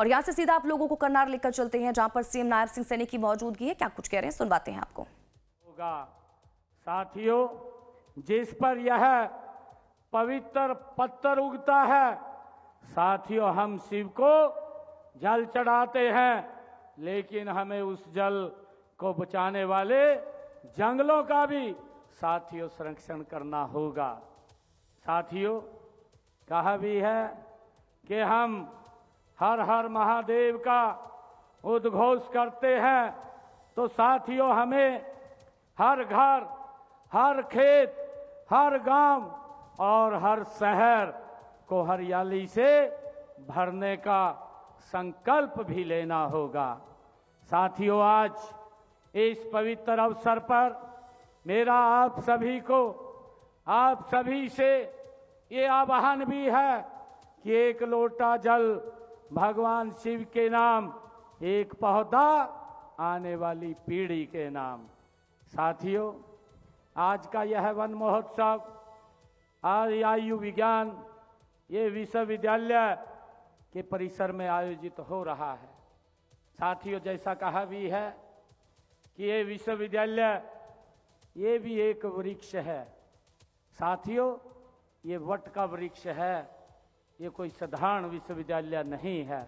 और यहाँ से सीधा आप लोगों को करनाल लेकर चलते हैं, जहां पर सीएम नायब सिंह सैनी की मौजूदगी है। क्या कुछ कह रहे हैं, सुनवाते हैं आपको। होगा साथियों, जिस पर यह पवित्र पत्थर उगता है, साथियों हम शिव को जल चढ़ाते हैं, लेकिन हमें उस जल को बचाने वाले जंगलों का भी साथियों संरक्षण करना होगा। साथियों, कहा भी है कि हम हर हर महादेव का उद्घोष करते हैं, तो साथियों हमें हर घर, हर खेत, हर गांव और हर शहर को हरियाली से भरने का संकल्प भी लेना होगा। साथियों, आज इस पवित्र अवसर पर मेरा आप सभी को, आप सभी से ये आह्वान भी है कि एक लोटा जल भगवान शिव के नाम, एक पौधा आने वाली पीढ़ी के नाम। साथियों, आज का यह वन महोत्सव आयु विज्ञान ये विश्वविद्यालय के परिसर में आयोजित हो रहा है। साथियों, जैसा कहा भी है कि ये विश्वविद्यालय ये भी एक वृक्ष है। साथियों, ये वट का वृक्ष है, ये कोई साधारण विश्वविद्यालय नहीं है।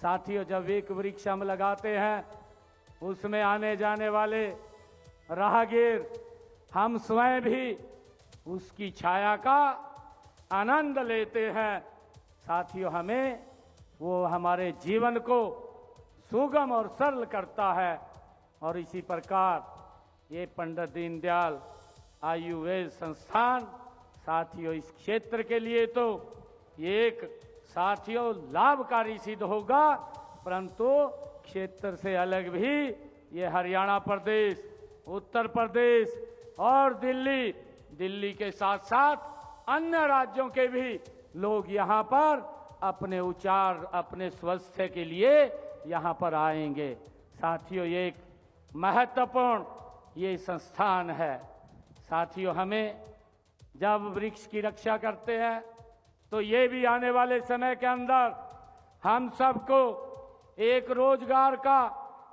साथियों, जब एक वृक्ष हम लगाते हैं, उसमें आने जाने वाले राहगीर, हम स्वयं भी उसकी छाया का आनंद लेते हैं। साथियों, हमें वो हमारे जीवन को सुगम और सरल करता है। और इसी प्रकार ये पंडित दीनदयाल आयुर्वेद संस्थान, साथियों इस क्षेत्र के लिए तो ये एक साथियों लाभकारी सिद्ध होगा, परंतु क्षेत्र से अलग भी ये हरियाणा प्रदेश, उत्तर प्रदेश और दिल्ली के साथ साथ अन्य राज्यों के भी लोग यहाँ पर अपने उपचार, अपने स्वास्थ्य के लिए यहाँ पर आएंगे। साथियों, ये एक महत्वपूर्ण ये संस्थान है। साथियों, हमें जब वृक्ष की रक्षा करते हैं, तो ये भी आने वाले समय के अंदर हम सबको एक रोजगार का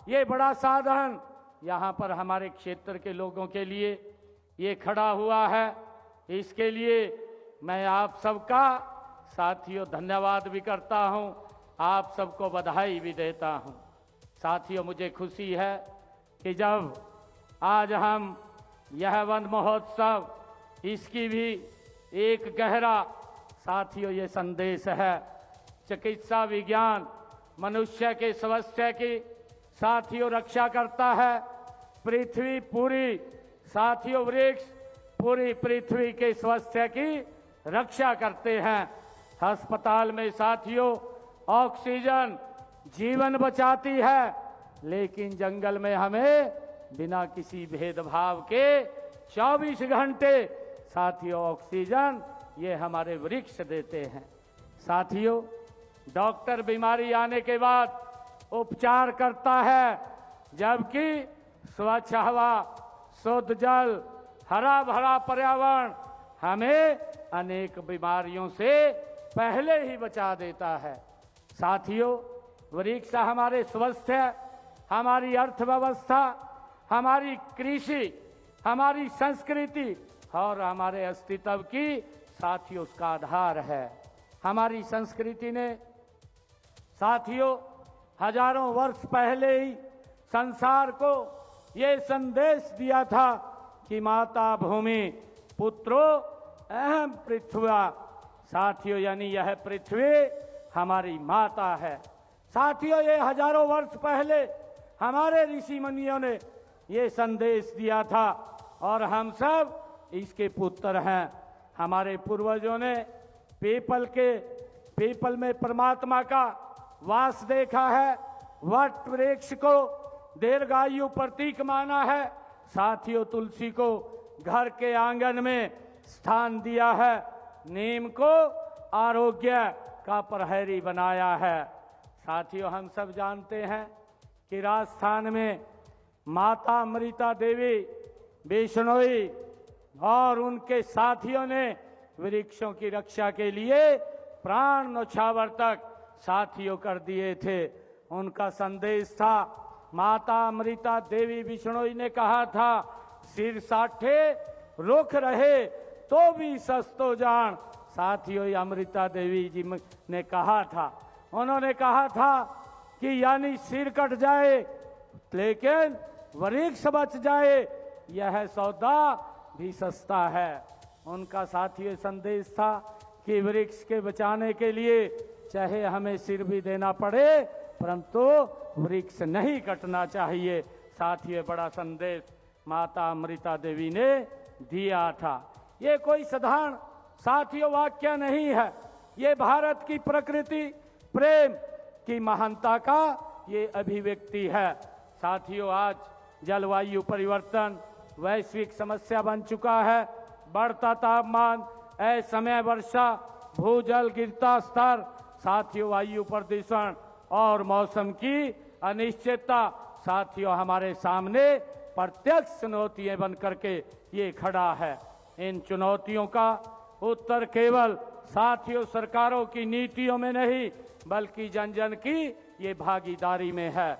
ये बड़ा साधन यहाँ पर हमारे क्षेत्र के लोगों के लिए ये खड़ा हुआ है। इसके लिए मैं आप सबका साथियों धन्यवाद भी करता हूँ, आप सबको बधाई भी देता हूँ। साथियों, मुझे खुशी है कि जब आज हम यह वन महोत्सव, इसकी भी एक गहरा साथियों ये संदेश है, चिकित्सा विज्ञान मनुष्य के स्वास्थ्य की साथियों रक्षा करता है। पृथ्वी पूरी साथियों वृक्ष पूरी पृथ्वी के स्वास्थ्य की रक्षा करते हैं। अस्पताल में साथियों ऑक्सीजन जीवन बचाती है, लेकिन जंगल में हमें बिना किसी भेदभाव के 24 घंटे साथियों ऑक्सीजन ये हमारे वृक्ष देते हैं। साथियों, डॉक्टर बीमारी आने के बाद उपचार करता है, जबकि स्वच्छ हवा, शुद्ध जल, हरा भरा पर्यावरण हमें अनेक बीमारियों से पहले ही बचा देता है। साथियों, वृक्ष हमारे स्वास्थ्य, हमारी अर्थव्यवस्था, हमारी कृषि, हमारी संस्कृति और हमारे अस्तित्व की साथियों उसका आधार है। हमारी संस्कृति ने साथियों हजारों वर्ष पहले ही संसार को ये संदेश दिया था कि माता भूमि पुत्रो अहम पृथ्वी। साथियों, यानी यह पृथ्वी हमारी माता है। साथियों, ये हजारों वर्ष पहले हमारे ऋषि मुनियों ने ये संदेश दिया था और हम सब इसके पुत्र हैं। हमारे पूर्वजों ने पीपल में परमात्मा का वास देखा है, वट वृक्ष को दीर्घायु प्रतीक माना है। साथियों, तुलसी को घर के आंगन में स्थान दिया है, नीम को आरोग्य का प्रहरी बनाया है। साथियों, हम सब जानते हैं कि राजस्थान में माता अमृता देवी बिश्नोई और उनके साथियों ने वृक्षों की रक्षा के लिए प्राण न्यौछावर तक साथियों कर दिए थे। उनका संदेश था, माता अमृता देवी बिश्नोई ने कहा था, सिर साठे रुख रहे तो भी सस्तो जान। साथियों अमृता देवी जी ने कहा था, उन्होंने कहा था कि यानी सिर कट जाए लेकिन वृक्ष बच जाए, यह सौदा भी सस्ता है। उनका साथियों संदेश था कि वृक्ष के बचाने के लिए चाहे हमें सिर भी देना पड़े परंतु वृक्ष नहीं कटना चाहिए। साथियों बड़ा संदेश माता अमृता देवी ने दिया था। ये कोई साधारण साथियों वाक्य नहीं है, ये भारत की प्रकृति प्रेम की महानता का ये अभिव्यक्ति है। साथियों आज जलवायु परिवर्तन वैश्विक समस्या बन चुका है। बढ़ता तापमान, असमय वर्षा, भूजल गिरता स्तर, साथियों वायु प्रदूषण और मौसम की अनिश्चितता साथियों हमारे सामने प्रत्यक्ष चुनौतियां बन करके ये खड़ा है। इन चुनौतियों का उत्तर केवल साथियों सरकारों की नीतियों में नहीं बल्कि जन जन की ये भागीदारी में है।